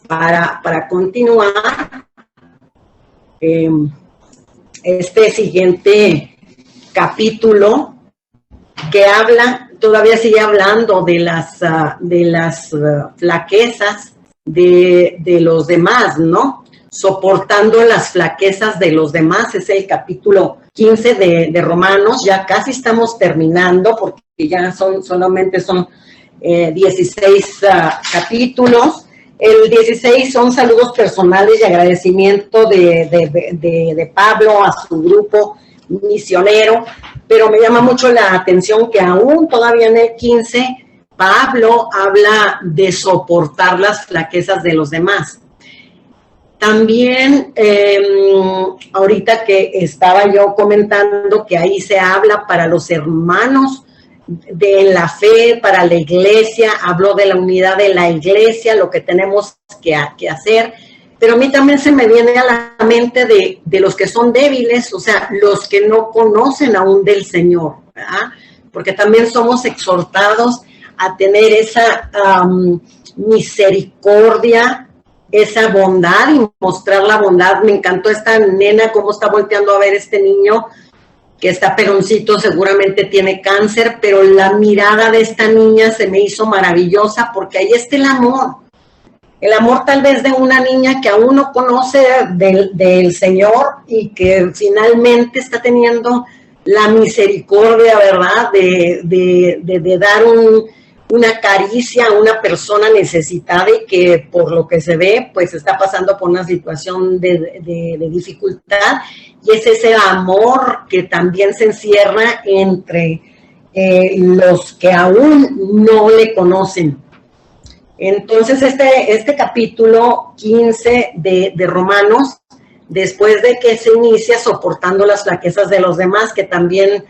para continuar, este siguiente capítulo que habla, todavía sigue hablando de las flaquezas de los demás, ¿no? Soportando las flaquezas de los demás, es el capítulo 15 de Romanos. Ya casi estamos terminando porque ya solamente son 16 capítulos. El 16 son saludos personales y agradecimiento de Pablo a su grupo misionero, pero me llama mucho la atención que aún todavía en el 15 Pablo habla de soportar las flaquezas de los demás. También ahorita que estaba yo comentando que ahí se habla para los hermanos de la fe, para la iglesia, habló de la unidad de la iglesia, lo que tenemos que hacer, pero a mí también se me viene a la mente de los que son débiles, o sea, los que no conocen aún del Señor, ¿verdad? Porque también somos exhortados a tener esa misericordia, esa bondad y mostrar la bondad. Me encantó esta nena, cómo está volteando a ver este niño que está peroncito, seguramente tiene cáncer, pero la mirada de esta niña se me hizo maravillosa porque ahí está el amor tal vez de una niña que aún no conoce del Señor y que finalmente está teniendo la misericordia, ¿verdad?, de dar una caricia a una persona necesitada y que por lo que se ve, pues está pasando por una situación de dificultad, y es ese amor que también se encierra entre los que aún no le conocen. Entonces este capítulo 15 de Romanos, después de que se inicia soportando las flaquezas de los demás, que también,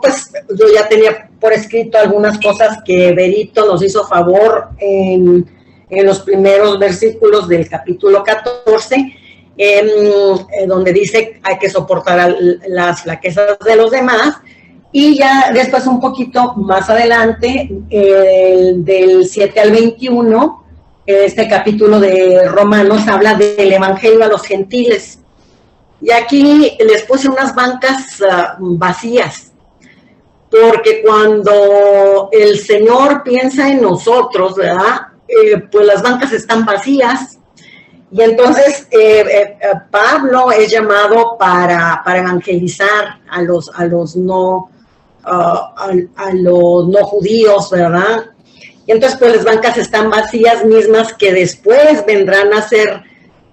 pues yo ya tenía por escrito algunas cosas que Berito nos hizo favor en los primeros versículos del capítulo 14, donde dice hay que soportar las flaquezas de los demás, y ya después un poquito más adelante, del 7 al 21, este capítulo de Romanos habla del evangelio a los gentiles, y aquí les puse unas bancas vacías, porque cuando el Señor piensa en nosotros, ¿verdad?, pues las bancas están vacías, y entonces Pablo es llamado para evangelizar a los no judíos, ¿verdad? Y entonces pues las bancas están vacías, mismas que después vendrán a ser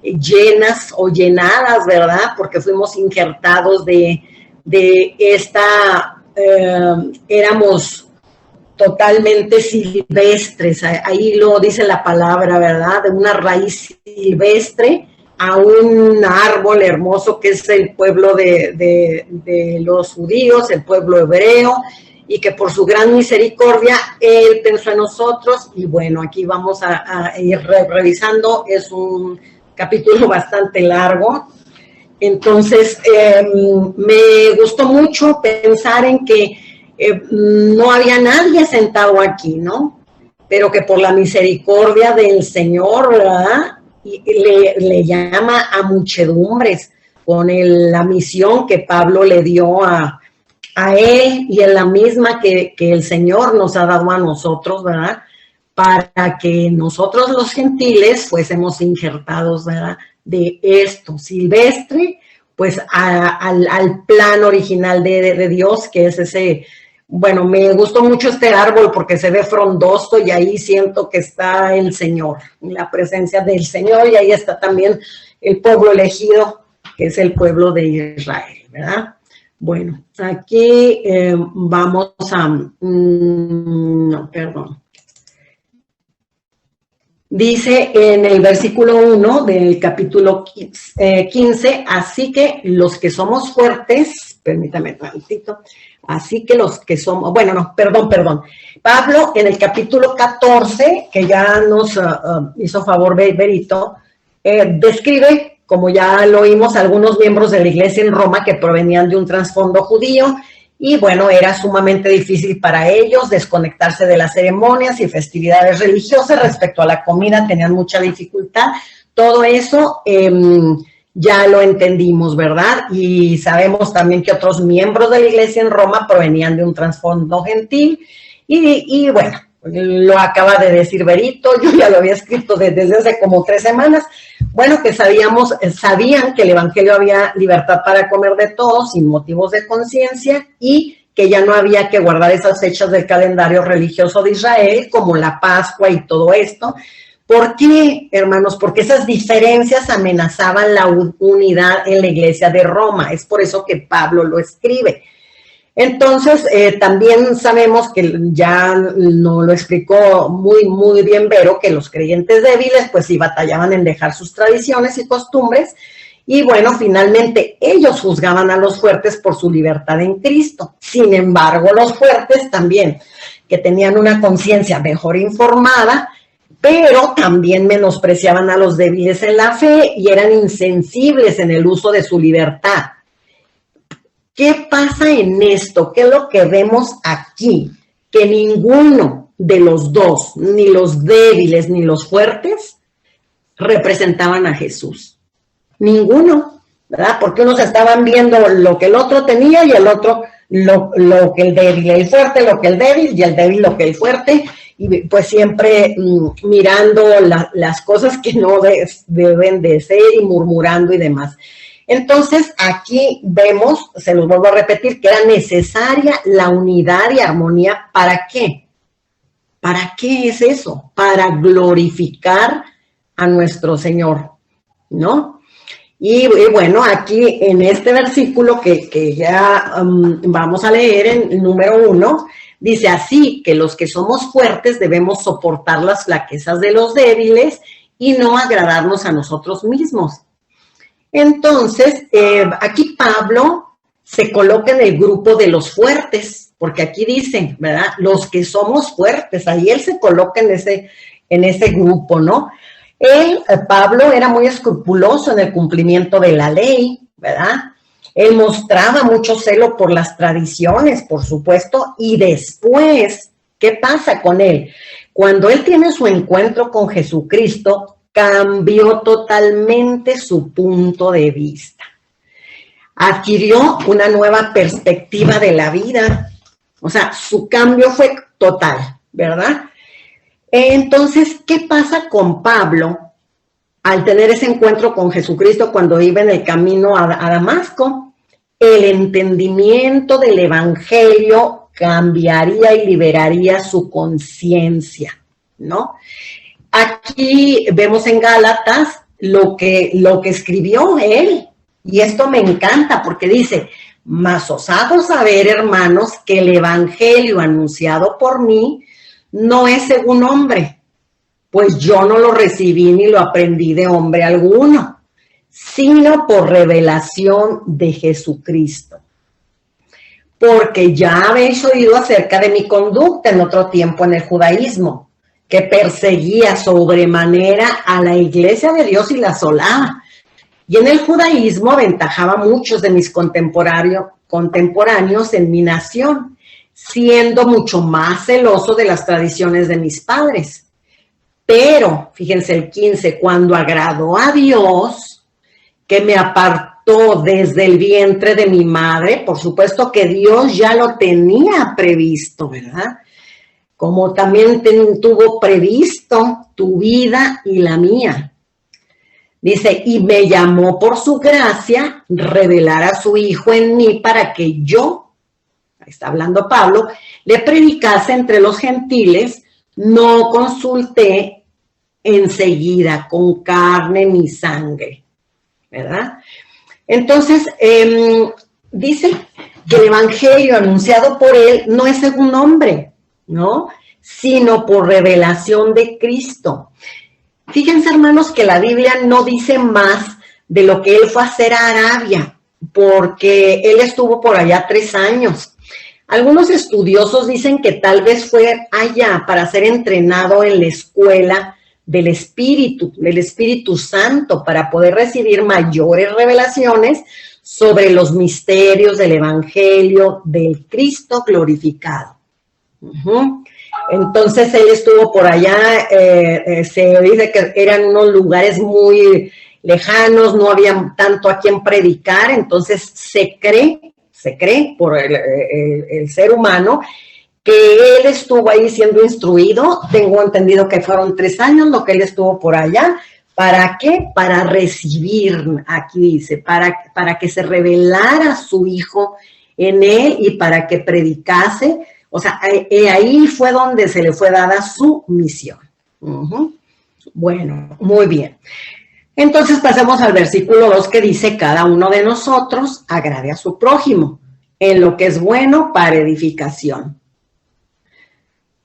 llenas o llenadas, ¿verdad? Porque fuimos injertados de esta, éramos totalmente silvestres, ahí lo dice la palabra, ¿verdad?, de una raíz silvestre a un árbol hermoso que es el pueblo de los judíos, el pueblo hebreo, y que por su gran misericordia Él pensó en nosotros. Y bueno, aquí vamos a ir revisando, es un capítulo bastante largo. Entonces, me gustó mucho pensar en que no había nadie sentado aquí, ¿no? Pero que por la misericordia del Señor, ¿verdad?, le llama a muchedumbres con la misión que Pablo le dio a él, y en la misma que el Señor nos ha dado a nosotros, ¿verdad?, para que nosotros los gentiles fuésemos injertados, ¿verdad?, de esto silvestre, pues al plan original de Dios, que es ese. Bueno, me gustó mucho este árbol porque se ve frondoso y ahí siento que está el Señor, la presencia del Señor, y ahí está también el pueblo elegido, que es el pueblo de Israel, ¿verdad? Bueno, aquí vamos a... no, perdón. Dice en el versículo 1 del capítulo 15, así que los que somos fuertes, permítame un tantito, así que los que somos, bueno, no, perdón. Pablo en el capítulo 14, que ya nos hizo favor Berito, describe, como ya lo oímos, algunos miembros de la iglesia en Roma que provenían de un trasfondo judío y bueno, era sumamente difícil para ellos desconectarse de las ceremonias y festividades religiosas. Respecto a la comida, tenían mucha dificultad. Todo eso ya lo entendimos, ¿verdad? Y sabemos también que otros miembros de la iglesia en Roma provenían de un trasfondo gentil, y bueno, lo acaba de decir Berito, yo ya lo había escrito desde hace como 3 semanas, bueno, que sabían que el evangelio había libertad para comer de todo, sin motivos de conciencia, y que ya no había que guardar esas fechas del calendario religioso de Israel, como la Pascua y todo esto. ¿Por qué, hermanos? Porque esas diferencias amenazaban la unidad en la iglesia de Roma. Es por eso que Pablo lo escribe. Entonces, también sabemos que ya nos lo explicó muy bien Vero, que los creyentes débiles pues sí batallaban en dejar sus tradiciones y costumbres, y bueno, finalmente ellos juzgaban a los fuertes por su libertad en Cristo. Sin embargo, los fuertes también, que tenían una conciencia mejor informada, pero también menospreciaban a los débiles en la fe y eran insensibles en el uso de su libertad. ¿Qué pasa en esto? ¿Qué es lo que vemos aquí? Que ninguno de los dos, ni los débiles ni los fuertes, representaban a Jesús. Ninguno, ¿verdad? Porque unos estaban viendo lo que el otro tenía y el otro lo que el débil, el fuerte lo que el débil y el débil lo que el fuerte, y pues siempre mirando las cosas que no deben de ser y murmurando y demás. Entonces, aquí vemos, se los vuelvo a repetir, que era necesaria la unidad y armonía. ¿Para qué? ¿Para qué es eso? Para glorificar a nuestro Señor, ¿no? Y bueno, aquí en este versículo que ya vamos a leer, en el número 1, dice así, que los que somos fuertes debemos soportar las flaquezas de los débiles y no agradarnos a nosotros mismos. Entonces, aquí Pablo se coloca en el grupo de los fuertes, porque aquí dicen, ¿verdad? Los que somos fuertes, ahí él se coloca en ese grupo, ¿no? Pablo era muy escrupuloso en el cumplimiento de la ley, ¿verdad? Él mostraba mucho celo por las tradiciones, por supuesto, y después, ¿qué pasa con él? Cuando él tiene su encuentro con Jesucristo, cambió totalmente su punto de vista. Adquirió una nueva perspectiva de la vida. O sea, su cambio fue total, ¿verdad? Entonces, ¿qué pasa con Pablo al tener ese encuentro con Jesucristo cuando iba en el camino a Damasco? El entendimiento del evangelio cambiaría y liberaría su conciencia, ¿no? Aquí vemos en Gálatas lo que escribió él, y esto me encanta porque dice, mas os hago saber, hermanos, que el evangelio anunciado por mí no es según hombre, pues yo no lo recibí ni lo aprendí de hombre alguno, sino por revelación de Jesucristo. Porque ya habéis oído acerca de mi conducta en otro tiempo en el judaísmo, que perseguía sobremanera a la iglesia de Dios y la asolaba. Y en el judaísmo aventajaba a muchos de mis contemporáneos en mi nación, siendo mucho más celoso de las tradiciones de mis padres. Pero, fíjense el 15, cuando agradó a Dios, que me apartó desde el vientre de mi madre, por supuesto que Dios ya lo tenía previsto, ¿verdad? Como también tuvo previsto tu vida y la mía. Dice, y me llamó por su gracia, revelar a su Hijo en mí para que yo, está hablando Pablo, le predicase entre los gentiles, no consulté enseguida con carne ni sangre, ¿verdad? Entonces, dice que el evangelio anunciado por él no es según hombre, ¿no? Sino por revelación de Cristo. Fíjense, hermanos, que la Biblia no dice más de lo que él fue a hacer a Arabia, porque él estuvo por allá 3 años. Algunos estudiosos dicen que tal vez fue allá para ser entrenado en la escuela del Espíritu Santo, para poder recibir mayores revelaciones sobre los misterios del Evangelio del Cristo glorificado. Entonces él estuvo por allá, se dice que eran unos lugares muy lejanos, no había tanto a quien predicar, entonces se cree por el ser humano que él estuvo ahí siendo instruido. Tengo entendido que fueron 3 años lo que él estuvo por allá. ¿Para qué? Para recibir, aquí dice, para que se revelara su Hijo en él y para que predicase. O sea, ahí fue donde se le fue dada su misión. Bueno, muy bien. Entonces pasemos al versículo 2 que dice, cada uno de nosotros agrade a su prójimo en lo que es bueno para edificación.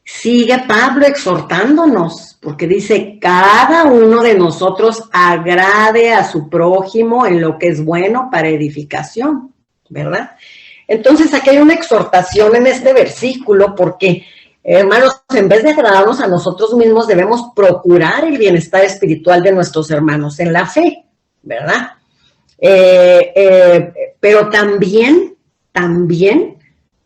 Sigue Pablo exhortándonos, porque dice, cada uno de nosotros agrade a su prójimo en lo que es bueno para edificación, ¿verdad? Entonces aquí hay una exhortación en este versículo, porque, hermanos, en vez de agradarnos a nosotros mismos, debemos procurar el bienestar espiritual de nuestros hermanos en la fe, ¿verdad? Pero también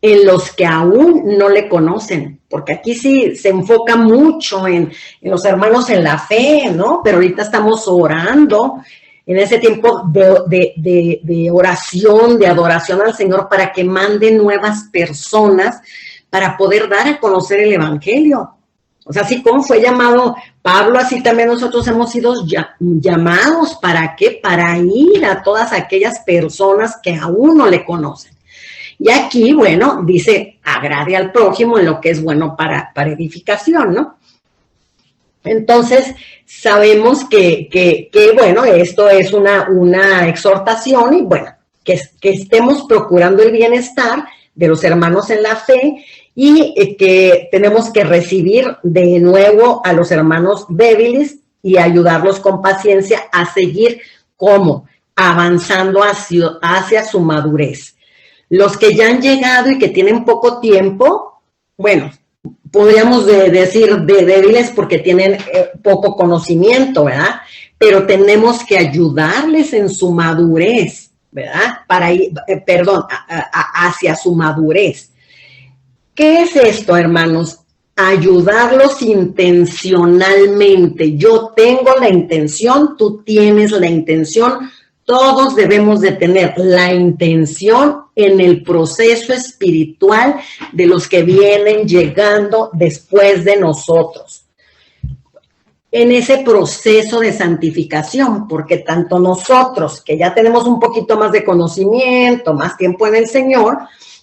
en los que aún no le conocen, porque aquí sí se enfoca mucho en los hermanos en la fe, ¿no? Pero ahorita estamos orando en ese tiempo de oración, de adoración al Señor, para que mande nuevas personas para poder dar a conocer el Evangelio. O sea, así como fue llamado Pablo, así también nosotros hemos sido llamados. ¿Para qué? Para ir a todas aquellas personas que aún no le conocen. Y aquí, bueno, dice, agrade al prójimo en lo que es bueno para edificación, ¿no? Entonces, sabemos que bueno, esto es una exhortación y, bueno, que estemos procurando el bienestar de los hermanos en la fe y que tenemos que recibir de nuevo a los hermanos débiles y ayudarlos con paciencia a seguir como avanzando hacia su madurez. Los que ya han llegado y que tienen poco tiempo, bueno, podríamos decir de débiles porque tienen poco conocimiento, ¿verdad? Pero tenemos que ayudarles en su madurez, ¿verdad? Para ir, hacia su madurez. ¿Qué es esto, hermanos? Ayudarlos intencionalmente. Yo tengo la intención, tú tienes la intención. Todos debemos de tener la intención en el proceso espiritual de los que vienen llegando después de nosotros. En ese proceso de santificación, porque tanto nosotros, que ya tenemos un poquito más de conocimiento, más tiempo en el Señor,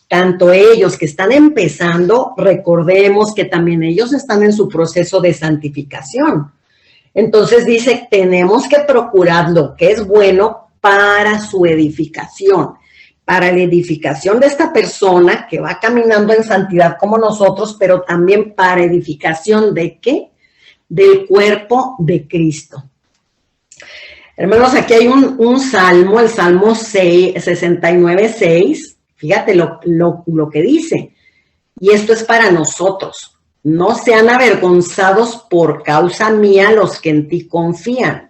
tanto ellos que están empezando, recordemos que también ellos están en su proceso de santificación. Entonces dice, tenemos que procurar lo que es bueno para su edificación, para la edificación de esta persona que va caminando en santidad como nosotros, pero también para edificación ¿de qué? Del cuerpo de Cristo. Hermanos, aquí hay un salmo, el Salmo 69:6, fíjate lo que dice, y esto es para nosotros. No sean avergonzados por causa mía los que en ti confían.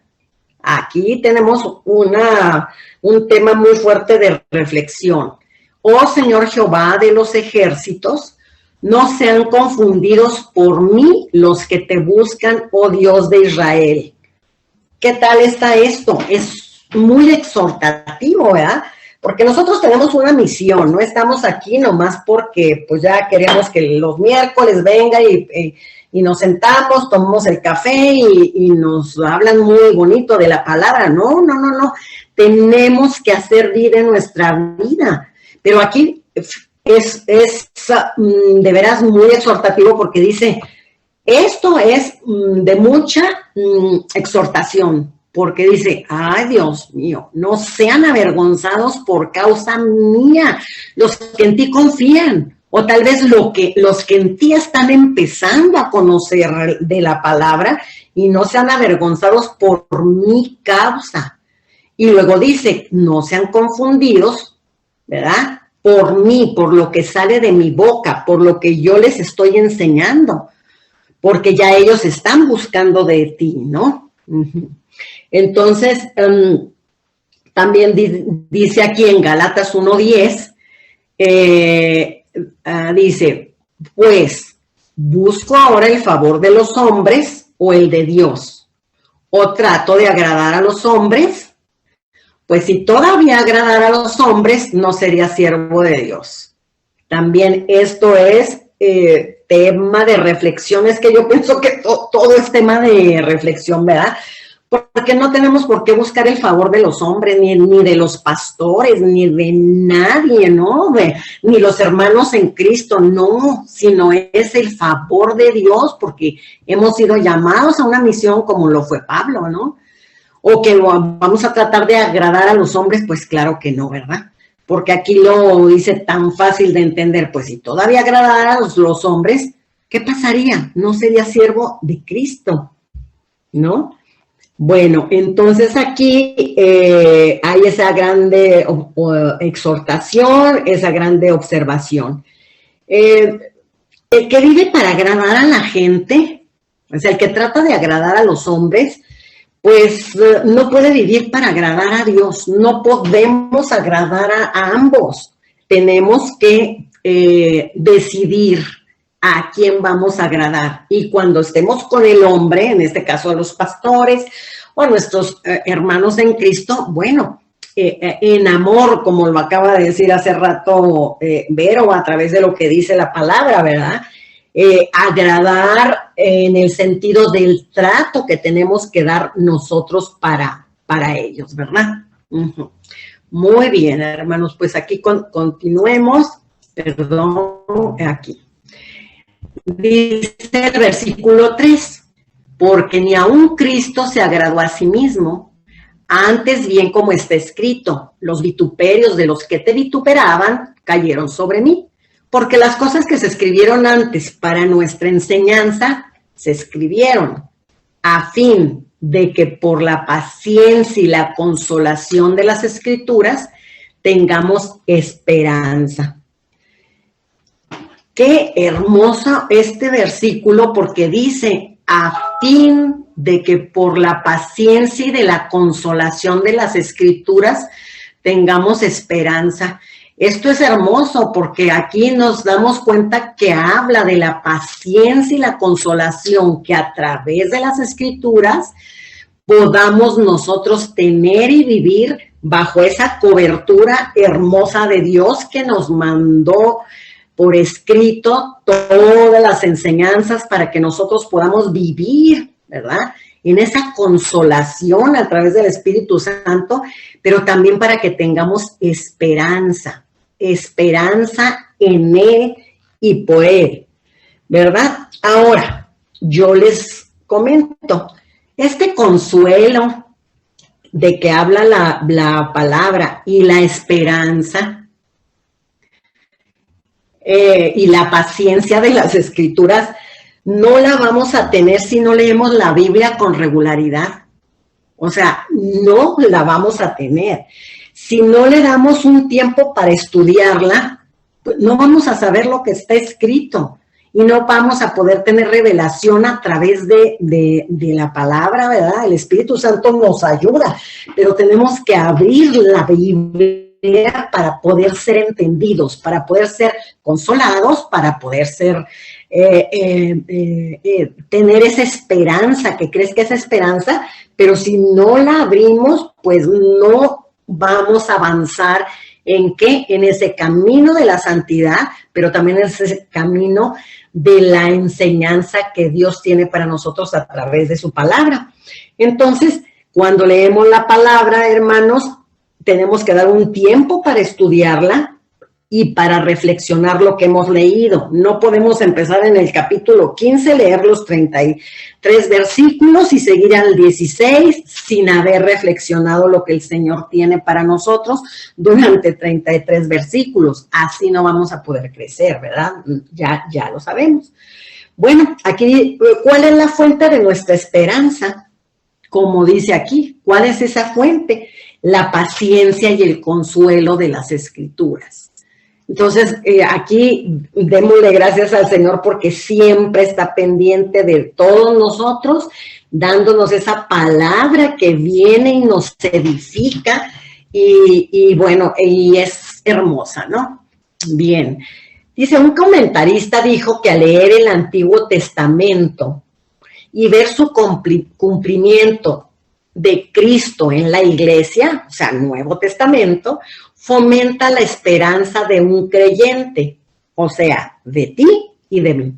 Aquí tenemos un tema muy fuerte de reflexión. Oh Señor Jehová de los ejércitos, no sean confundidos por mí los que te buscan, oh Dios de Israel. ¿Qué tal está esto? Es muy exhortativo, ¿verdad? Porque nosotros tenemos una misión, no estamos aquí nomás porque pues ya queremos que los miércoles venga y nos sentamos, tomamos el café y nos hablan muy bonito de la palabra. No. Tenemos que hacer vida en nuestra vida. Pero aquí es de veras muy exhortativo porque dice, esto es de mucha exhortación. Porque dice, ay Dios mío, no sean avergonzados por causa mía, los que en ti confían. O tal vez los que en ti están empezando a conocer de la palabra y no sean avergonzados por mi causa. Y luego dice, no sean confundidos, ¿verdad? Por mí, por lo que sale de mi boca, por lo que yo les estoy enseñando. Porque ya ellos están buscando de ti, ¿no? Entonces, también dice aquí en Gálatas 1:10, dice, pues, ¿busco ahora el favor de los hombres o el de Dios? ¿O trato de agradar a los hombres? Pues si todavía agradara a los hombres, no sería siervo de Dios. También esto es tema de reflexión. Es que yo pienso que todo es tema de reflexión, ¿verdad? Porque no tenemos por qué buscar el favor de los hombres, ni de los pastores, ni de nadie, ¿no? Ni los hermanos en Cristo, no, sino es el favor de Dios, porque hemos sido llamados a una misión como lo fue Pablo, ¿no? O que vamos a tratar de agradar a los hombres, pues claro que no, ¿verdad? Porque aquí lo dice tan fácil de entender, pues si todavía agradara a los hombres, ¿qué pasaría? No sería siervo de Cristo, ¿no? Bueno, entonces aquí hay esa grande exhortación, esa grande observación. El que vive para agradar a la gente, o sea, el que trata de agradar a los hombres, pues no puede vivir para agradar a Dios. No podemos agradar a ambos. Tenemos que decidir a quién vamos a agradar. Y cuando estemos con el hombre, en este caso a los pastores o a nuestros hermanos en Cristo, bueno, en amor, como lo acaba de decir hace rato Vero, a través de lo que dice la palabra, ¿verdad? Agradar en el sentido del trato que tenemos que dar nosotros para ellos, ¿verdad? Uh-huh. Muy bien, hermanos, pues aquí continuemos. Perdón, aquí. Dice el versículo 3, porque ni aun Cristo se agradó a sí mismo, antes bien como está escrito, los vituperios de los que te vituperaban cayeron sobre mí, porque las cosas que se escribieron antes para nuestra enseñanza se escribieron a fin de que por la paciencia y la consolación de las Escrituras tengamos esperanza. Qué hermoso este versículo, porque dice, a fin de que por la paciencia y de la consolación de las Escrituras tengamos esperanza. Esto es hermoso porque aquí nos damos cuenta que habla de la paciencia y la consolación que a través de las Escrituras podamos nosotros tener y vivir bajo esa cobertura hermosa de Dios que nos mandó por escrito todas las enseñanzas para que nosotros podamos vivir, ¿verdad? En esa consolación a través del Espíritu Santo, pero también para que tengamos esperanza en Él y por Él, ¿verdad? Ahora, yo les comento, este consuelo de que habla la palabra y la esperanza, y la paciencia de las Escrituras no la vamos a tener si no leemos la Biblia con regularidad. O sea, no la vamos a tener. Si no le damos un tiempo para estudiarla, pues no vamos a saber lo que está escrito y no vamos a poder tener revelación a través de la palabra, ¿verdad? El Espíritu Santo nos ayuda, pero tenemos que abrir la Biblia para poder ser entendidos, para poder ser consolados, para poder ser tener esa esperanza, que crees que es esperanza, pero si no la abrimos, pues no vamos a avanzar en qué, en ese camino de la santidad, pero también en ese camino de la enseñanza que Dios tiene para nosotros a través de su palabra. Entonces, cuando leemos la palabra, hermanos, tenemos que dar un tiempo para estudiarla y para reflexionar lo que hemos leído. No podemos empezar en el capítulo 15, leer los 33 versículos y seguir al 16 sin haber reflexionado lo que el Señor tiene para nosotros durante 33 versículos. Así no vamos a poder crecer, ¿verdad? Ya lo sabemos. Bueno, aquí, ¿cuál es la fuente de nuestra esperanza? Como dice aquí, ¿cuál es esa fuente? La paciencia y el consuelo de las Escrituras. Entonces, aquí démosle gracias al Señor porque siempre está pendiente de todos nosotros, dándonos esa palabra que viene y nos edifica y bueno, y es hermosa, ¿no? Bien. Dice, un comentarista dijo que al leer el Antiguo Testamento y ver su cumplimiento de Cristo en la iglesia, o sea, Nuevo Testamento, fomenta la esperanza de un creyente, o sea, de ti y de mí.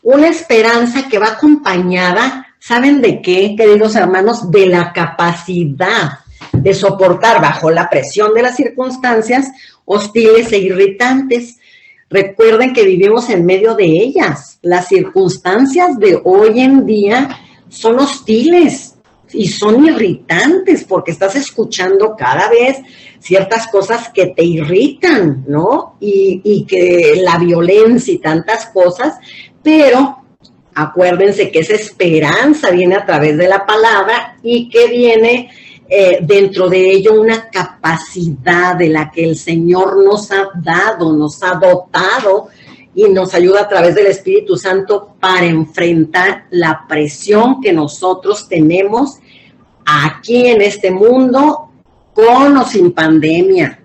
Una esperanza que va acompañada, ¿saben de qué, queridos hermanos? De la capacidad de soportar bajo la presión de las circunstancias hostiles e irritantes. Recuerden que vivimos en medio de ellas. Las circunstancias de hoy en día son hostiles y son irritantes porque estás escuchando cada vez ciertas cosas que te irritan, ¿no? Y que la violencia y tantas cosas, pero acuérdense que esa esperanza viene a través de la palabra y que viene dentro de ello una capacidad de la que el Señor nos ha dado, nos ha dotado y nos ayuda a través del Espíritu Santo para enfrentar la presión que nosotros tenemos aquí en este mundo, con o sin pandemia.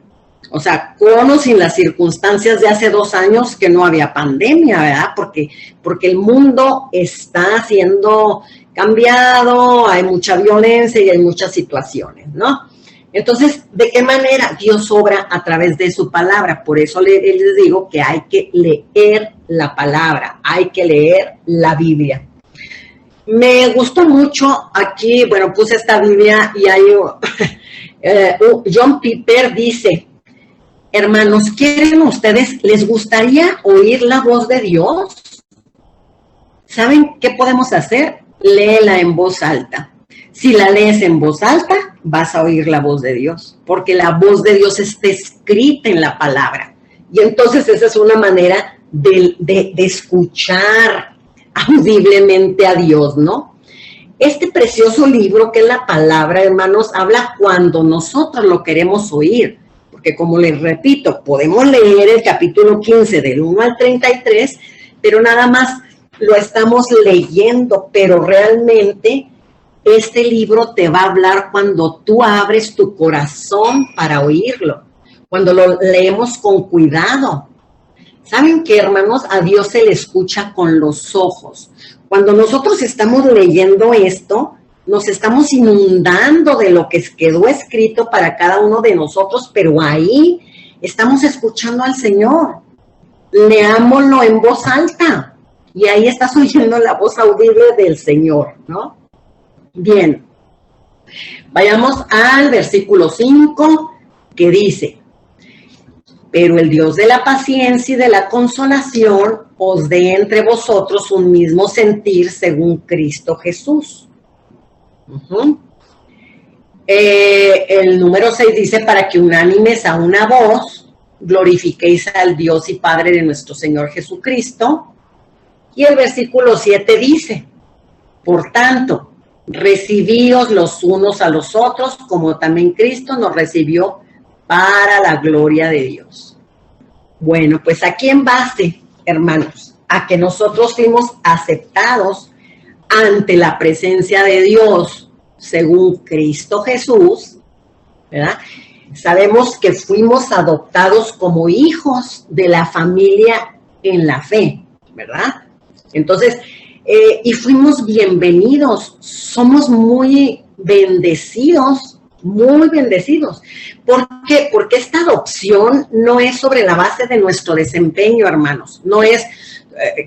O sea, con o sin las circunstancias de hace 2 años que no había pandemia, ¿verdad? Porque el mundo está siendo cambiado, hay mucha violencia y hay muchas situaciones, ¿no? Entonces, ¿de qué manera Dios obra a través de su palabra? Por eso les digo que hay que leer la palabra, hay que leer la Biblia. Me gustó mucho aquí, bueno, puse esta Biblia y hay John Piper dice, hermanos, ¿quieren ustedes, les gustaría oír la voz de Dios? ¿Saben qué podemos hacer? Léela en voz alta. Si la lees en voz alta, vas a oír la voz de Dios, porque la voz de Dios está escrita en la palabra. Y entonces esa es una manera de escuchar audiblemente a Dios, ¿no? Este precioso libro que es la palabra, hermanos, habla cuando nosotros lo queremos oír. Porque como les repito, podemos leer el capítulo 15 del 1 al 33, pero nada más lo estamos leyendo, pero realmente este libro te va a hablar cuando tú abres tu corazón para oírlo, cuando lo leemos con cuidado. ¿Saben qué, hermanos? A Dios se le escucha con los ojos. Cuando nosotros estamos leyendo esto, nos estamos inundando de lo que quedó escrito para cada uno de nosotros, pero ahí estamos escuchando al Señor. Leámoslo en voz alta y ahí estás oyendo la voz audible del Señor, ¿no? Bien, vayamos al versículo 5 que dice, pero el Dios de la paciencia y de la consolación os dé entre vosotros un mismo sentir según Cristo Jesús. El número 6 dice, para que unánimes a una voz, glorifiquéis al Dios y Padre de nuestro Señor Jesucristo. Y el versículo 7 dice, por tanto, recibíos los unos a los otros, como también Cristo nos recibió para la gloria de Dios. Bueno, pues aquí en base, hermanos, a que nosotros fuimos aceptados ante la presencia de Dios, según Cristo Jesús, ¿verdad? Sabemos que fuimos adoptados como hijos de la familia en la fe, ¿verdad? Entonces, y fuimos bienvenidos, somos muy bendecidos, muy bendecidos. ¿Por qué? Porque esta adopción no es sobre la base de nuestro desempeño, hermanos, no es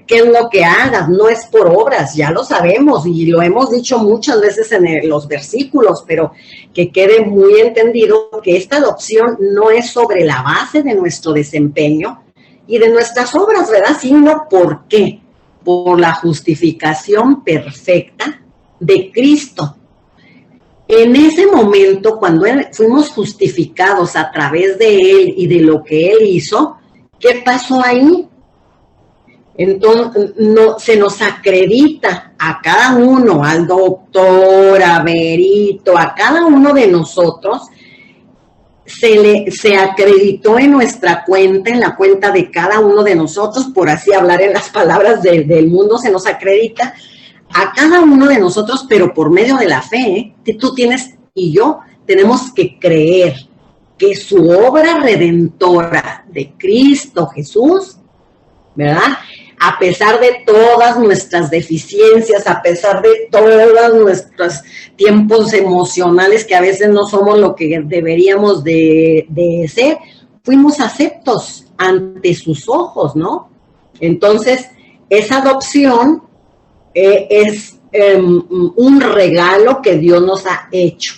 qué es lo que hagas, no es por obras, ya lo sabemos y lo hemos dicho muchas veces en los versículos, pero que quede muy entendido que esta adopción no es sobre la base de nuestro desempeño y de nuestras obras, ¿verdad? Sino ¿por qué? Por la justificación perfecta de Cristo. En ese momento, cuando fuimos justificados a través de Él y de lo que Él hizo, ¿qué pasó ahí? Entonces, se nos acredita a cada uno, al doctor, a Berito, a cada uno de nosotros, se acreditó en nuestra cuenta, en la cuenta de cada uno de nosotros, por así hablar en las palabras del mundo, se nos acredita a cada uno de nosotros, pero por medio de la fe, que tú tienes y yo tenemos que creer que su obra redentora de Cristo Jesús, ¿verdad? A pesar de todas nuestras deficiencias, a pesar de todos nuestros tiempos emocionales que a veces no somos lo que deberíamos de ser, fuimos aceptos ante sus ojos, ¿no? Entonces, esa adopción es un regalo que Dios nos ha hecho.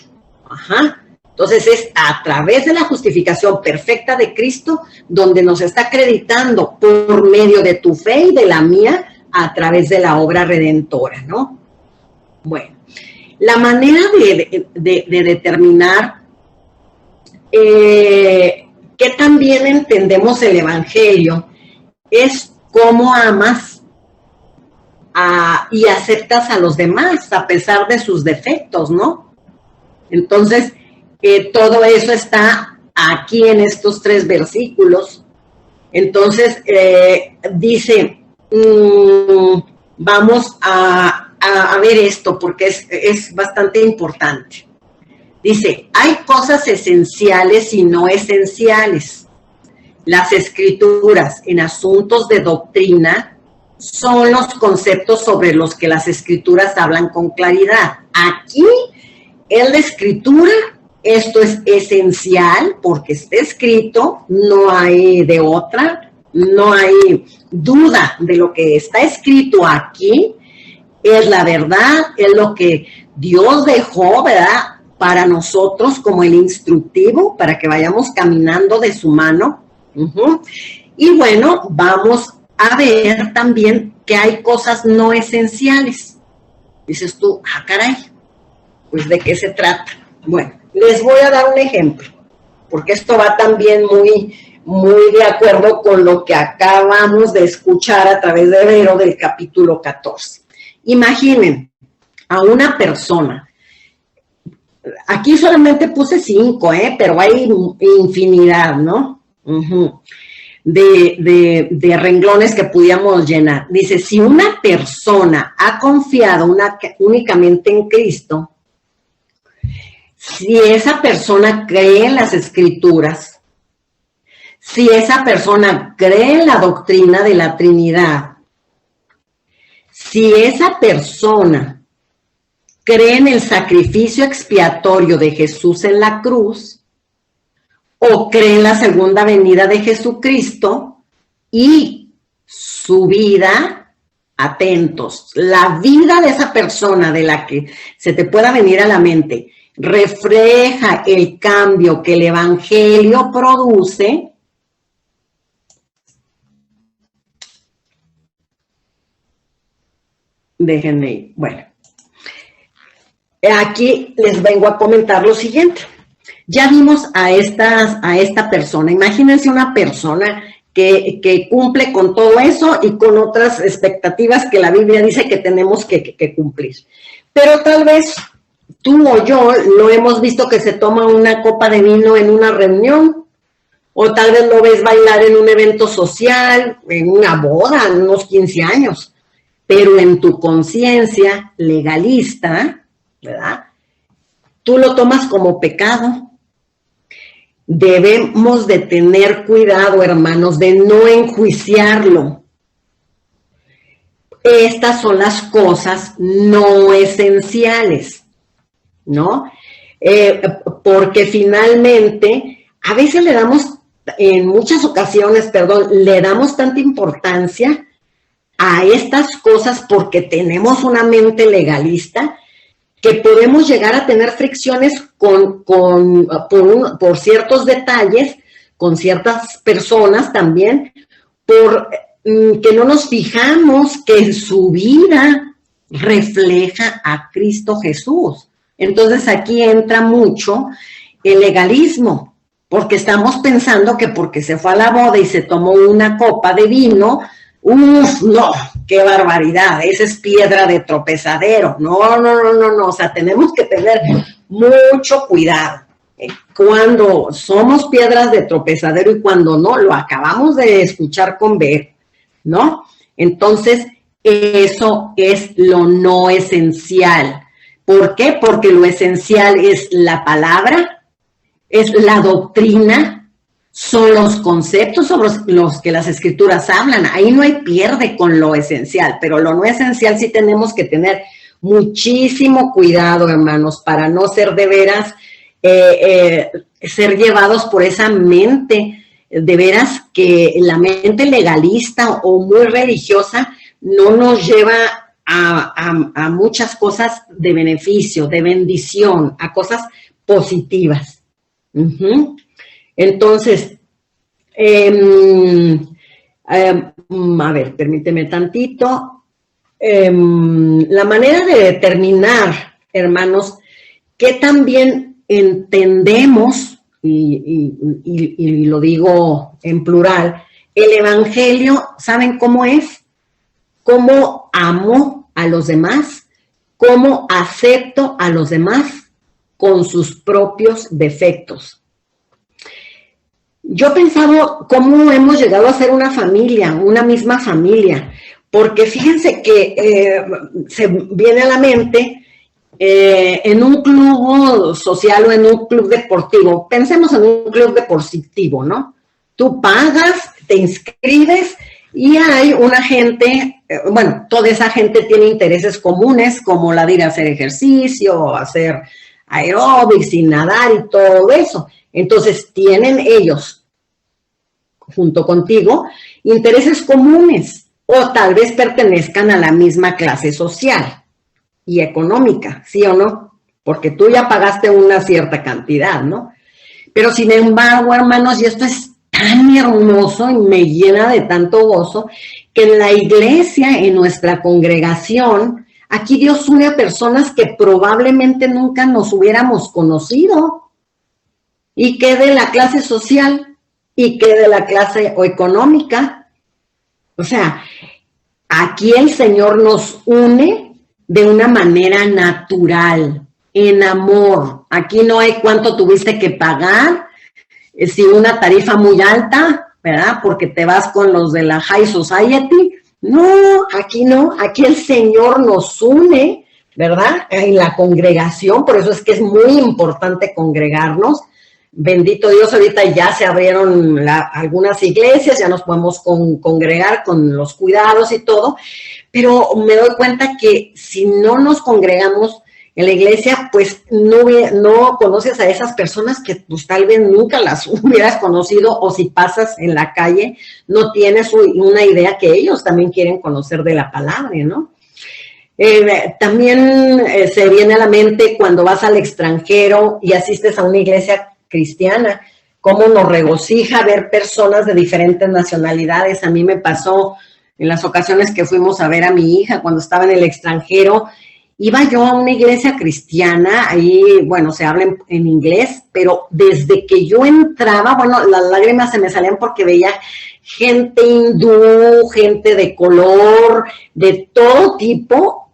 Ajá. Entonces es a través de la justificación perfecta de Cristo donde nos está acreditando por medio de tu fe y de la mía a través de la obra redentora, ¿no? Bueno, la manera de determinar que también entendemos el Evangelio es cómo amas y aceptas a los demás a pesar de sus defectos, ¿no? Entonces, todo eso está aquí en estos 3 versículos. Entonces, dice, vamos a ver esto porque es bastante importante. Dice, hay cosas esenciales y no esenciales. Las escrituras en asuntos de doctrina son los conceptos sobre los que las escrituras hablan con claridad. Aquí, en la escritura, esto es esencial porque está escrito, no hay de otra, no hay duda de lo que está escrito aquí, es la verdad, es lo que Dios dejó, ¿verdad?, para nosotros como el instructivo, para que vayamos caminando de su mano. Y bueno, vamos a ver también que hay cosas no esenciales. Dices tú, caray, pues ¿de qué se trata? Bueno, les voy a dar un ejemplo, porque esto va también muy de acuerdo con lo que acabamos de escuchar a través de Vero del capítulo 14. Imaginen a una persona, aquí solamente puse 5, pero hay infinidad, ¿no? De renglones que pudiéramos llenar. Dice, si una persona ha confiado únicamente en Cristo, si esa persona cree en las escrituras, si esa persona cree en la doctrina de la Trinidad, si esa persona cree en el sacrificio expiatorio de Jesús en la cruz, o cree en la segunda venida de Jesucristo y su vida, atentos, la vida de esa persona de la que se te pueda venir a la mente, refleja el cambio que el Evangelio produce, déjenme ir. Bueno, aquí les vengo a comentar lo siguiente. Ya vimos a esta persona. Imagínense una persona que cumple con todo eso y con otras expectativas que la Biblia dice que tenemos que cumplir. Pero tal vez tú o yo lo hemos visto que se toma una copa de vino en una reunión, o tal vez lo ves bailar en un evento social, en una boda, en unos 15 años. Pero en tu conciencia legalista, ¿verdad?, tú lo tomas como pecado. Debemos de tener cuidado, hermanos, de no enjuiciarlo. Estas son las cosas no esenciales, ¿no? Porque finalmente, a veces en muchas ocasiones, le damos tanta importancia a estas cosas porque tenemos una mente legalista que podemos llegar a tener fricciones por ciertos detalles, con ciertas personas también, que no nos fijamos que su vida refleja a Cristo Jesús. Entonces aquí entra mucho el legalismo, porque estamos pensando que porque se fue a la boda y se tomó una copa de vino, no, qué barbaridad, esa es piedra de tropezadero. No, o sea, tenemos que tener mucho cuidado. Cuando somos piedras de tropezadero y cuando no, lo acabamos de escuchar con Ver, ¿no? Entonces, eso es lo no esencial. ¿Por qué? Porque lo esencial es la palabra, es la doctrina, son los conceptos sobre los que las escrituras hablan. Ahí no hay pierde con lo esencial, pero lo no esencial sí tenemos que tener muchísimo cuidado, hermanos, para no ser de veras, ser llevados por esa mente, de veras que la mente legalista o muy religiosa no nos lleva a muchas cosas de beneficio, de bendición, a cosas positivas. Entonces, a ver, permíteme tantito. La manera de determinar, hermanos, que también entendemos, y lo digo en plural, el evangelio, ¿saben cómo es? Cómo amo a los demás, cómo acepto a los demás con sus propios defectos. Yo pensaba cómo hemos llegado a ser una familia, una misma familia, porque fíjense que se viene a la mente en un club social o en un club deportivo. Pensemos en un club deportivo, ¿no? Tú pagas, te inscribes y hay una gente, bueno, toda esa gente tiene intereses comunes, como la de ir a hacer ejercicio, hacer aeróbics y nadar y todo eso. Entonces, tienen ellos, junto contigo, intereses comunes o tal vez pertenezcan a la misma clase social y económica, ¿sí o no? Porque tú ya pagaste una cierta cantidad, ¿no? Pero sin embargo, hermanos, y esto es tan hermoso y me llena de tanto gozo, que en la iglesia, en nuestra congregación, aquí Dios une a personas que probablemente nunca nos hubiéramos conocido, y que de la clase social, y que de la clase económica. O sea, aquí el Señor nos une de una manera natural, en amor. Aquí no hay cuánto tuviste que pagar, si una tarifa muy alta, ¿verdad? Porque te vas con los de la High Society. No, aquí el Señor nos une, ¿verdad? En la congregación, por eso es que es muy importante congregarnos. Bendito Dios, ahorita ya se abrieron algunas iglesias, ya nos podemos congregar con los cuidados y todo, pero me doy cuenta que si no nos congregamos en la iglesia, pues no conoces a esas personas que pues tal vez nunca las hubieras conocido, o si pasas en la calle no tienes una idea que ellos también quieren conocer de la palabra, ¿no? También se viene a la mente cuando vas al extranjero y asistes a una iglesia cristiana, cómo nos regocija ver personas de diferentes nacionalidades. A mí me pasó en las ocasiones que fuimos a ver a mi hija cuando estaba en el extranjero. Iba yo a una iglesia cristiana, ahí, bueno, se habla en inglés, pero desde que yo entraba, bueno, las lágrimas se me salían porque veía gente hindú, gente de color, de todo tipo,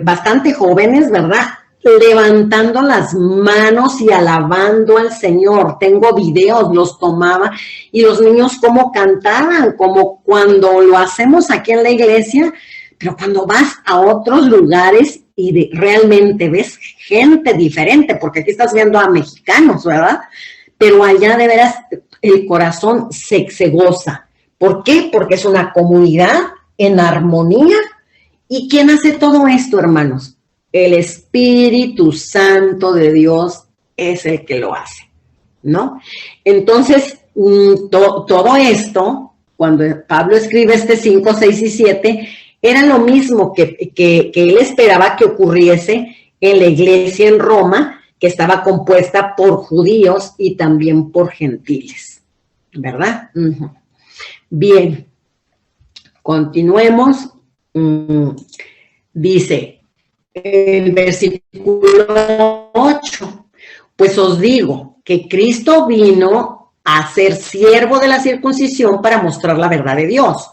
bastante jóvenes, ¿verdad? Levantando las manos y alabando al Señor. Tengo videos, los tomaba, y los niños cómo cantaban, como cuando lo hacemos aquí en la iglesia, pero cuando vas a otros lugares y realmente ves gente diferente, porque aquí estás viendo a mexicanos, ¿verdad? Pero allá de veras el corazón se goza. ¿Por qué? Porque es una comunidad en armonía. ¿Y quién hace todo esto, hermanos? El Espíritu Santo de Dios es el que lo hace, ¿no? Entonces, todo esto, cuando Pablo escribe 5, 6 y 7, era lo mismo que él esperaba que ocurriese en la iglesia en Roma, que estaba compuesta por judíos y también por gentiles, ¿verdad? Bien, continuemos. Dice el versículo 8, pues os digo que Cristo vino a ser siervo de la circuncisión para mostrar la verdad de Dios,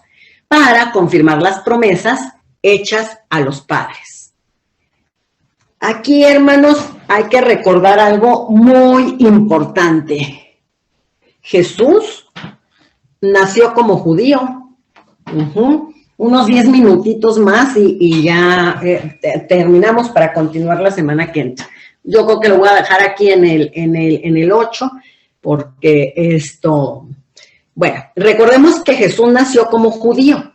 para confirmar las promesas hechas a los padres. Aquí, hermanos, hay que recordar algo muy importante. Jesús nació como judío. Unos 10 minutitos más y ya terminamos para continuar la semana que entra. Yo creo que lo voy a dejar aquí en el 8, porque bueno, recordemos que Jesús nació como judío,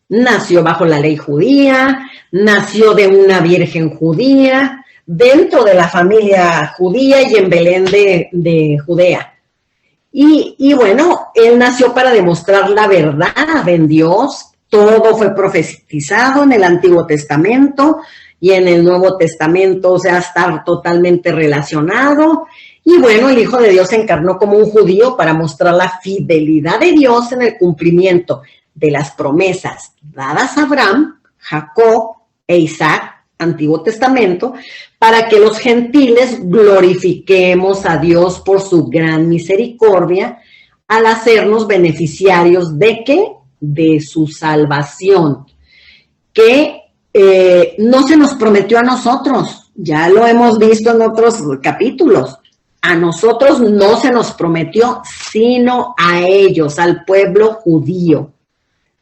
nació bajo la ley judía, nació de una virgen judía, dentro de la familia judía y en Belén de Judea. Y bueno, él nació para demostrar la verdad en Dios. Todo fue profetizado en el Antiguo Testamento y en el Nuevo Testamento, o sea, está totalmente relacionado. Y bueno, el Hijo de Dios se encarnó como un judío para mostrar la fidelidad de Dios en el cumplimiento de las promesas dadas a Abraham, Jacob e Isaac, Antiguo Testamento, para que los gentiles glorifiquemos a Dios por su gran misericordia al hacernos beneficiarios ¿de qué? De su salvación, que no se nos prometió a nosotros, ya lo hemos visto en otros capítulos. A nosotros no se nos prometió, sino a ellos, al pueblo judío,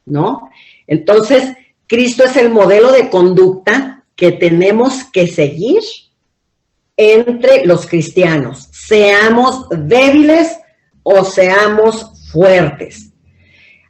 ¿no? Entonces, Cristo es el modelo de conducta que tenemos que seguir entre los cristianos, seamos débiles o seamos fuertes.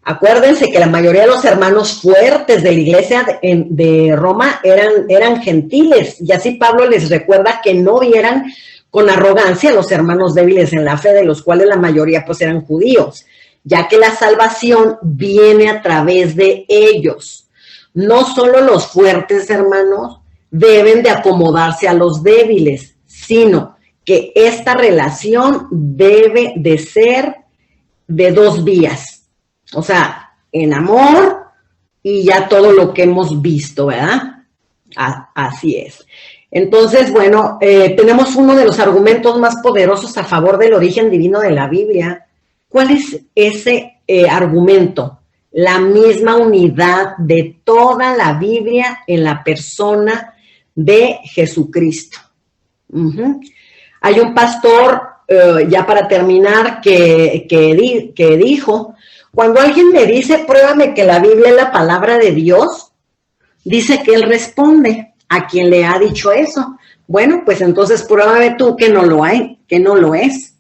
Acuérdense que la mayoría de los hermanos fuertes de la iglesia de Roma eran gentiles, y así Pablo les recuerda que no vieran con arrogancia a los hermanos débiles en la fe, de los cuales la mayoría pues eran judíos, ya que la salvación viene a través de ellos. No solo los fuertes, hermanos, deben de acomodarse a los débiles, sino que esta relación debe de ser de dos vías, o sea, en amor y ya todo lo que hemos visto, ¿verdad? Así es. Entonces, bueno, tenemos uno de los argumentos más poderosos a favor del origen divino de la Biblia. ¿Cuál es ese argumento? La misma unidad de toda la Biblia en la persona de Jesucristo. Hay un pastor, ya para terminar, que dijo, cuando alguien me dice, pruébame que la Biblia es la palabra de Dios, dice que él responde a quien le ha dicho eso. Bueno, pues entonces pruébame tú que no lo hay, que no lo es.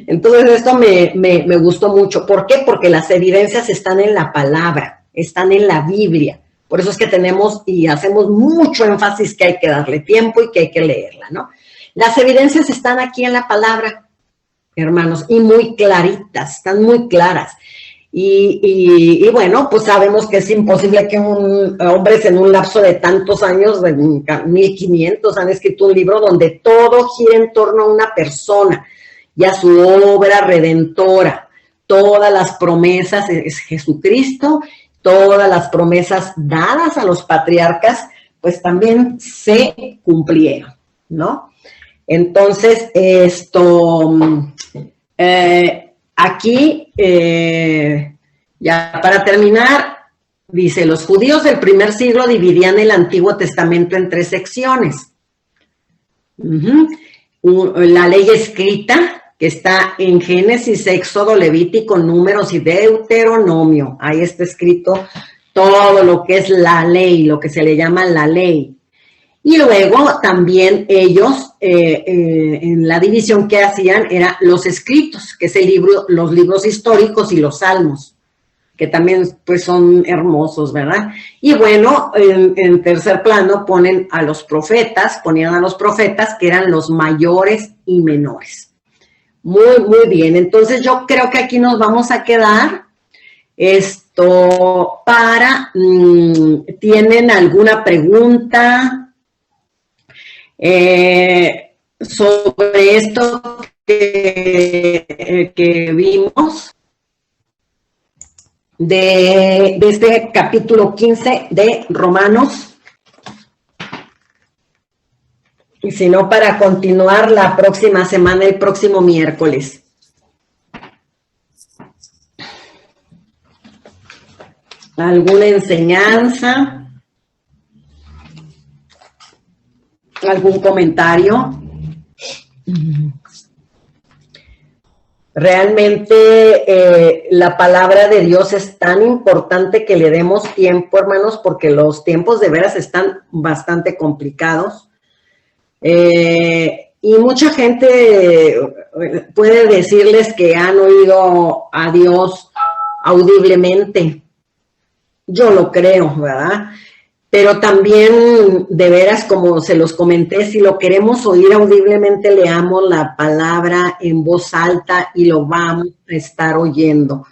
Entonces esto me gustó mucho. ¿Por qué? Porque las evidencias están en la palabra, están en la Biblia. Por eso es que tenemos y hacemos mucho énfasis que hay que darle tiempo y que hay que leerla, ¿no? Las evidencias están aquí en la palabra, hermanos, y muy claritas, están muy claras. Y bueno, pues sabemos que es imposible que hombres en un lapso de tantos años, de 1500, han escrito un libro donde todo gira en torno a una persona y a su obra redentora. Todas las promesas es Jesucristo, todas las promesas dadas a los patriarcas, pues también se cumplieron, ¿no? Entonces, aquí, ya para terminar, dice, los judíos del primer siglo dividían el Antiguo Testamento en tres secciones. La ley escrita, que está en Génesis, Éxodo, Levítico, Números y Deuteronomio. Ahí está escrito todo lo que es la ley, lo que se le llama la ley. Y luego también ellos, en la división que hacían, eran los escritos, que es los libros históricos y los salmos, que también pues son hermosos, ¿verdad? Y bueno, en tercer plano ponían a los profetas, que eran los mayores y menores. Muy, muy bien. Entonces yo creo que aquí nos vamos a quedar. ¿Tienen alguna pregunta sobre esto que vimos de este capítulo 15 de Romanos? Y si no, para continuar la próxima semana, el próximo miércoles. ¿Alguna enseñanza? ¿Algún comentario? Realmente la palabra de Dios es tan importante que le demos tiempo, hermanos, porque los tiempos de veras están bastante complicados. Y Y mucha gente puede decirles que han oído a Dios audiblemente. Yo lo creo, ¿verdad? Pero también, de veras, como se los comenté, si lo queremos oír audiblemente, leamos la palabra en voz alta y lo vamos a estar oyendo.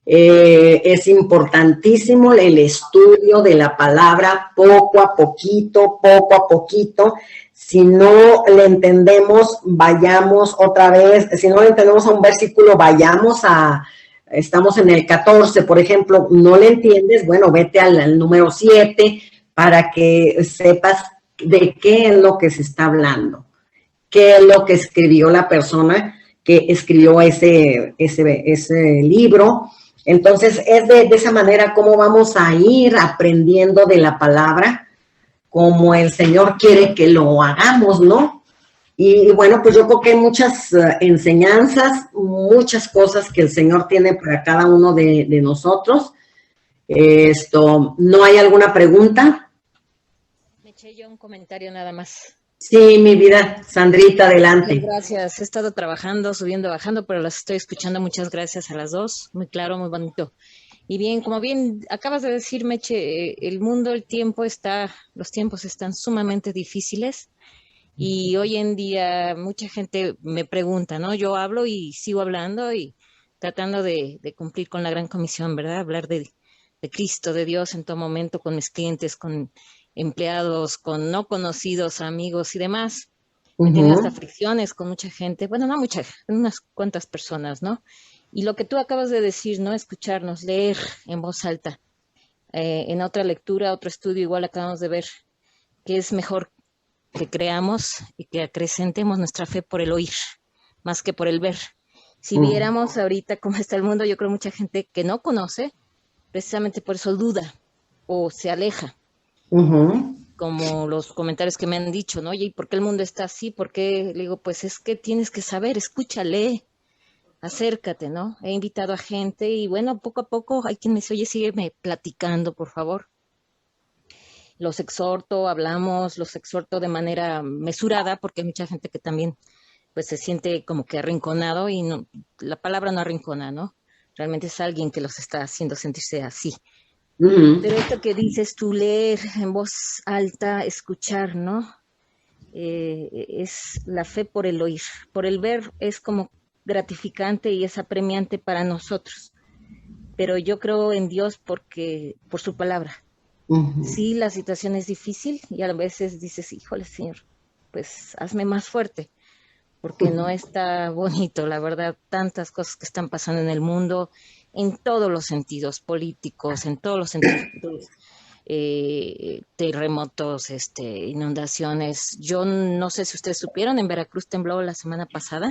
Es importantísimo el estudio de la palabra poco a poquito, poco a poquito. Si no le entendemos, vayamos otra vez, si no le entendemos a un versículo, estamos en el 14, por ejemplo, no le entiendes, bueno, vete al número 7 para que sepas de qué es lo que se está hablando, qué es lo que escribió la persona que escribió ese libro. Entonces, es de esa manera como vamos a ir aprendiendo de la palabra, como el Señor quiere que lo hagamos, ¿no? Y bueno, pues yo creo que hay muchas enseñanzas, muchas cosas que el Señor tiene para cada uno de nosotros. ¿No hay alguna pregunta? Me eché yo un comentario nada más. Sí, mi vida, Sandrita, adelante. Gracias, he estado trabajando, subiendo, bajando, pero las estoy escuchando. Muchas gracias a las dos. Muy claro, muy bonito. Y bien, como bien acabas de decir, Meche, el mundo, los tiempos están sumamente difíciles. Y hoy en día mucha gente me pregunta, ¿no? Yo hablo y sigo hablando y tratando de cumplir con la gran comisión, ¿verdad? Hablar de Cristo, de Dios en todo momento, con mis clientes, con empleados, con no conocidos, amigos y demás. He tenido hasta fricciones con mucha gente, bueno, no mucha, unas cuantas personas, ¿no? Y lo que tú acabas de decir, ¿no? Escucharnos, leer en voz alta. En otra lectura, otro estudio, igual acabamos de ver que es mejor que creamos y que acrecentemos nuestra fe por el oír, más que por el ver. Si viéramos ahorita cómo está el mundo, yo creo mucha gente que no conoce, precisamente por eso duda o se aleja. Como los comentarios que me han dicho, ¿no? Oye, ¿y por qué el mundo está así? ¿Por qué? Le digo, pues es que tienes que saber, escúchale, acércate, ¿no? He invitado a gente y bueno, poco a poco hay quien me dice, oye, sígueme platicando, por favor. Los exhorto, hablamos, los exhorto de manera mesurada, porque hay mucha gente que también pues se siente como que arrinconado y no, la palabra no arrincona, ¿no? Realmente es alguien que los está haciendo sentirse así. Pero esto que dices tú, leer en voz alta, escuchar, ¿no? Es la fe por el oír. Por el ver es como gratificante y es apremiante para nosotros. Pero yo creo en Dios por su palabra. Sí, la situación es difícil y a veces dices, híjole, Señor, pues hazme más fuerte, porque no está bonito, la verdad, tantas cosas que están pasando en el mundo, en todos los sentidos, políticos, en todos los sentidos, terremotos, inundaciones. Yo no sé si ustedes supieron, en Veracruz tembló la semana pasada.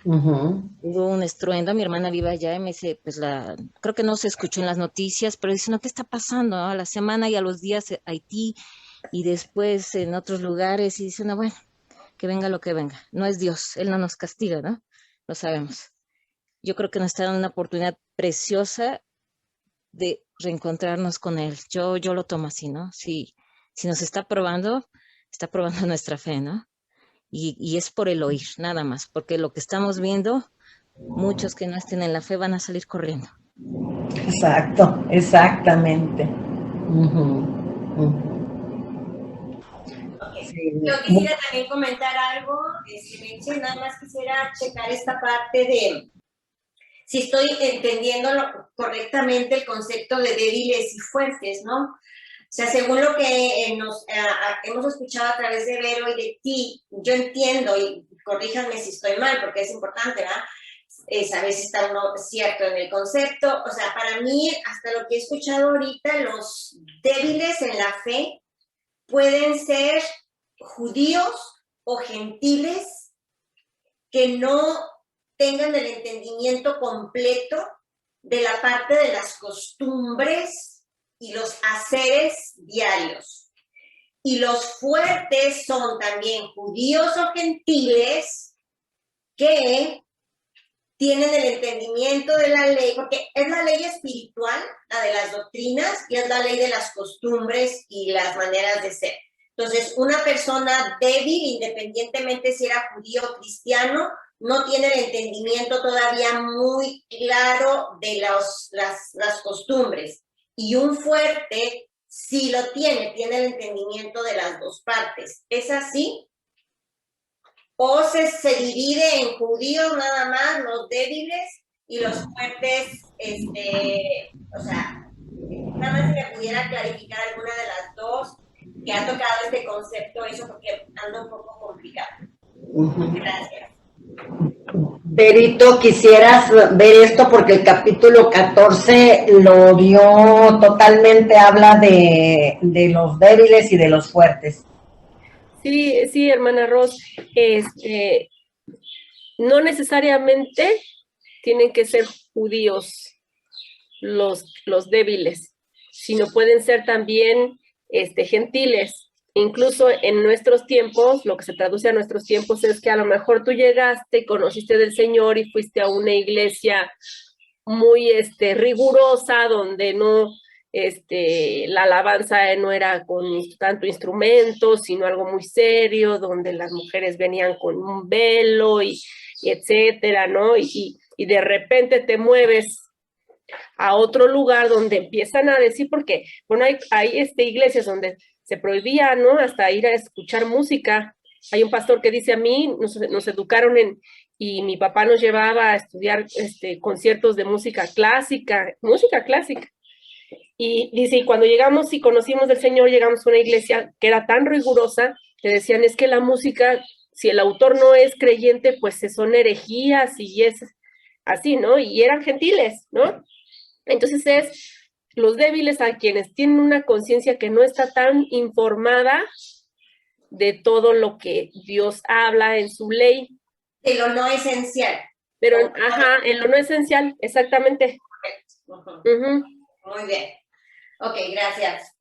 Hubo un estruendo, mi hermana vive allá y me dice, pues creo que no se escuchó en las noticias, pero dice, no, ¿qué está pasando? A la semana y a los días Haití y después en otros lugares y dice, no, bueno, que venga lo que venga. No es Dios, Él no nos castiga, ¿no? Lo sabemos. Yo creo que nos está dando una oportunidad preciosa de reencontrarnos con Él. Yo lo tomo así, ¿no? Si nos está probando nuestra fe, ¿no? Y es por el oír, nada más, porque lo que estamos viendo, muchos que no estén en la fe van a salir corriendo. Exacto, exactamente. Sí. Yo quisiera también comentar algo, Meche, nada más quisiera checar esta parte de si estoy entendiendo correctamente el concepto de débiles y fuertes, ¿no? O sea, según lo que hemos escuchado a través de Vero y de ti, yo entiendo, y corríjanme si estoy mal, porque es importante, ¿verdad? Saber si está uno cierto en el concepto. O sea, para mí, hasta lo que he escuchado ahorita, los débiles en la fe pueden ser judíos o gentiles que no tengan el entendimiento completo de la parte de las costumbres y los haceres diarios. Y los fuertes son también judíos o gentiles que tienen el entendimiento de la ley, porque es la ley espiritual, la de las doctrinas, y es la ley de las costumbres y las maneras de ser. Entonces, una persona débil, independientemente si era judío o cristiano, no tiene el entendimiento todavía muy claro de las costumbres. Y un fuerte sí lo tiene el entendimiento de las dos partes. ¿Es así? ¿O se divide en judíos nada más, los débiles, y los fuertes, o sea, nada más si me pudiera clarificar alguna de las dos, que ha tocado este concepto, eso porque anda un poco complicado. Gracias. Berito, quisieras ver esto porque el capítulo 14 lo dio totalmente, habla de los débiles y de los fuertes. Sí, sí, hermana Ros, no necesariamente tienen que ser judíos los débiles, sino pueden ser también gentiles. Incluso en nuestros tiempos, lo que se traduce a nuestros tiempos es que a lo mejor tú llegaste, conociste del Señor y fuiste a una iglesia muy rigurosa, donde no, la alabanza no era con tanto instrumento, sino algo muy serio, donde las mujeres venían con un velo y etcétera, ¿no? Y de repente te mueves a otro lugar donde empiezan a decir, porque, bueno, hay iglesias donde se prohibía, ¿no? Hasta ir a escuchar música. Hay un pastor que dice, a mí nos educaron y mi papá nos llevaba a estudiar conciertos de música clásica. Y dice, y cuando llegamos y conocimos del Señor, llegamos a una iglesia que era tan rigurosa, que decían, es que la música, si el autor no es creyente, pues son herejías y es así, ¿no? Y eran gentiles, ¿no? Entonces es los débiles a quienes tienen una conciencia que no está tan informada de todo lo que Dios habla en su ley. De lo no esencial. Pero, en lo no esencial, exactamente. Correcto. Muy bien. Ok, gracias.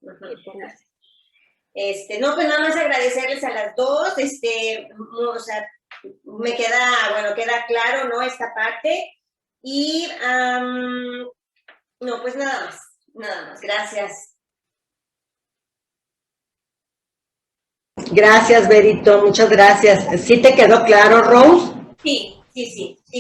No, pues nada más agradecerles a las dos. O sea, queda claro, ¿no? Esta parte. Y, no, pues nada más. Gracias. Gracias, Berito, muchas gracias. ¿Sí te quedó claro, Rose? Sí,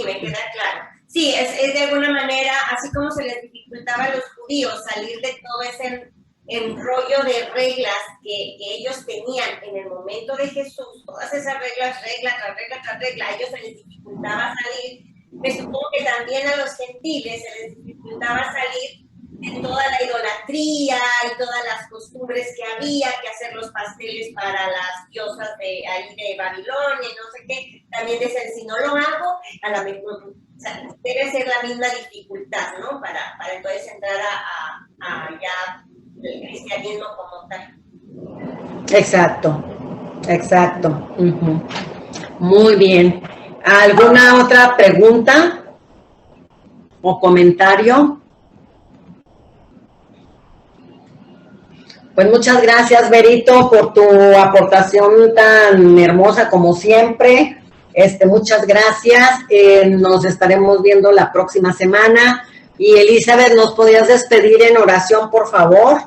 me queda claro. Sí, es de alguna manera, así como se les dificultaba a los judíos salir de todo ese enrollo de reglas que ellos tenían en el momento de Jesús, todas esas regla tras regla, a ellos se les dificultaba salir. Me supongo que también a los gentiles se les dificultaba salir de toda la idolatría y todas las costumbres que había, que hacer los pasteles para las diosas de ahí de Babilonia, no sé qué. También decían, si no lo hago, a la mejor, o sea, debe ser la misma dificultad, ¿no? Para entonces entrar a ya el cristianismo como tal. Exacto. Muy bien. ¿Alguna otra pregunta o comentario? Pues muchas gracias, Berito, por tu aportación tan hermosa como siempre. Muchas gracias. Nos estaremos viendo la próxima semana. Y Elizabeth, ¿nos podías despedir en oración, por favor?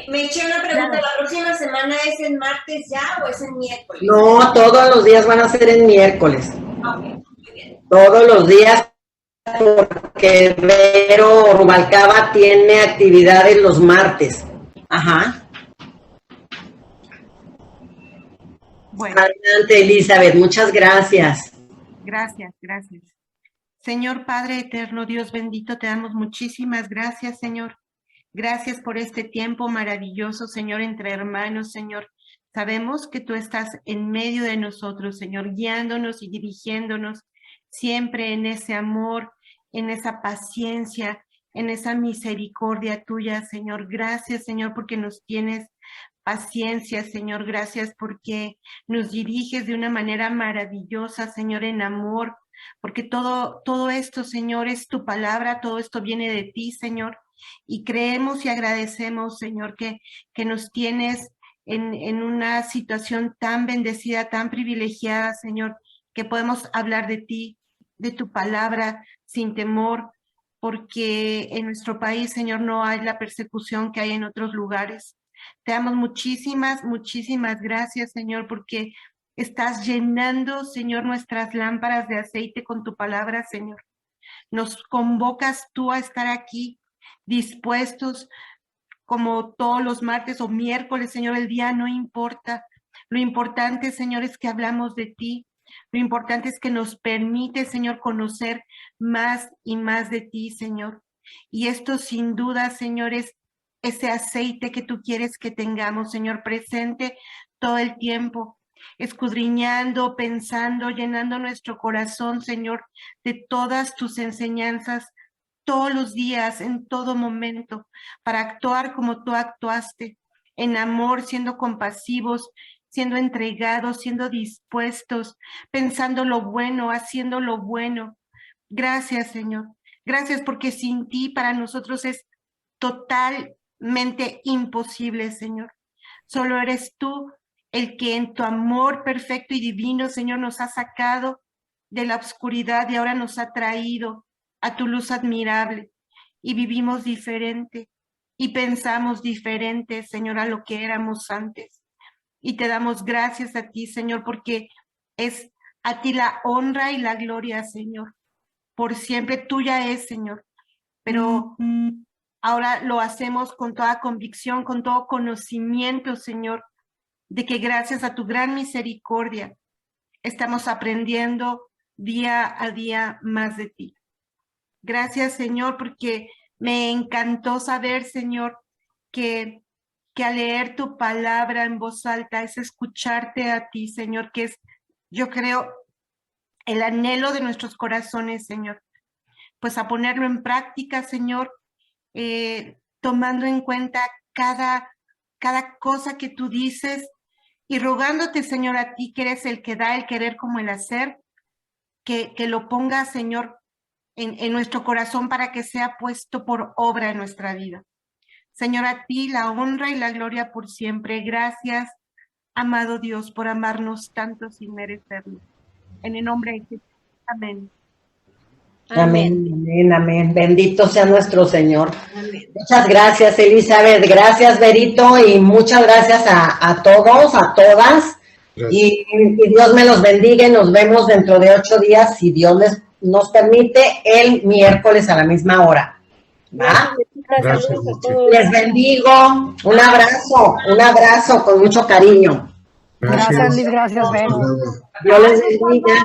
Me eché una pregunta, ¿la próxima semana es en martes ya o es en miércoles? No, todos los días van a ser en miércoles. Ok, muy bien. Todos los días, porque Vero Rubalcaba tiene actividades los martes. Ajá. Bueno. Adelante, Elizabeth, muchas gracias. Gracias. Señor Padre eterno, Dios bendito, te damos muchísimas gracias, Señor. Gracias por este tiempo maravilloso, Señor, entre hermanos, Señor. Sabemos que tú estás en medio de nosotros, Señor, guiándonos y dirigiéndonos siempre en ese amor, en esa paciencia, en esa misericordia tuya, Señor. Gracias, Señor, porque nos tienes paciencia, Señor. Gracias porque nos diriges de una manera maravillosa, Señor, en amor, porque todo esto, Señor, es tu palabra, todo esto viene de ti, Señor. Y creemos y agradecemos, Señor, que nos tienes en una situación tan bendecida, tan privilegiada, Señor, que podemos hablar de ti, de tu palabra, sin temor, porque en nuestro país, Señor, no hay la persecución que hay en otros lugares. Te damos muchísimas, muchísimas gracias, Señor, porque estás llenando, Señor, nuestras lámparas de aceite con tu palabra, Señor. Nos convocas tú a estar aquí dispuestos como todos los martes o miércoles, Señor, el día no importa. Lo importante, Señor, es que hablamos de ti. Lo importante es que nos permite, Señor, conocer más y más de ti, Señor. Y esto sin duda, Señor, es ese aceite que tú quieres que tengamos, Señor, presente todo el tiempo, escudriñando, pensando, llenando nuestro corazón, Señor, de todas tus enseñanzas, todos los días, en todo momento, para actuar como tú actuaste, en amor, siendo compasivos, siendo entregados, siendo dispuestos, pensando lo bueno, haciendo lo bueno. Gracias, Señor. Gracias porque sin ti para nosotros es totalmente imposible, Señor. Solo eres tú el que en tu amor perfecto y divino, Señor, nos ha sacado de la oscuridad y ahora nos ha traído a tu luz admirable, y vivimos diferente y pensamos diferente, Señor, a lo que éramos antes. Y te damos gracias a ti, Señor, porque es a ti la honra y la gloria, Señor. Por siempre tuya es, Señor. Pero ahora lo hacemos con toda convicción, con todo conocimiento, Señor, de que gracias a tu gran misericordia estamos aprendiendo día a día más de ti. Gracias, Señor, porque me encantó saber, Señor, que al leer tu palabra en voz alta es escucharte a ti, Señor, que es, yo creo, el anhelo de nuestros corazones, Señor. Pues a ponerlo en práctica, Señor, tomando en cuenta cada cosa que tú dices y rogándote, Señor, a ti que eres el que da el querer como el hacer, que lo pongas, Señor, en nuestro corazón para que sea puesto por obra en nuestra vida. Señor, a ti la honra y la gloria por siempre. Gracias, amado Dios, por amarnos tanto sin merecerlo. En el nombre de Jesús. Amén. Amén, amén, amén. Bendito sea nuestro Señor. Amén. Muchas gracias, Elizabeth. Gracias, Berito. Y muchas gracias a todos, a todas. Y Dios me los bendiga y nos vemos dentro de 8 días, si Dios nos permite, el miércoles a la misma hora. ¿Va? Gracias a todos. Les bendigo. Un abrazo con mucho cariño. Gracias, Liz, gracias, Ben. Dios les bendiga.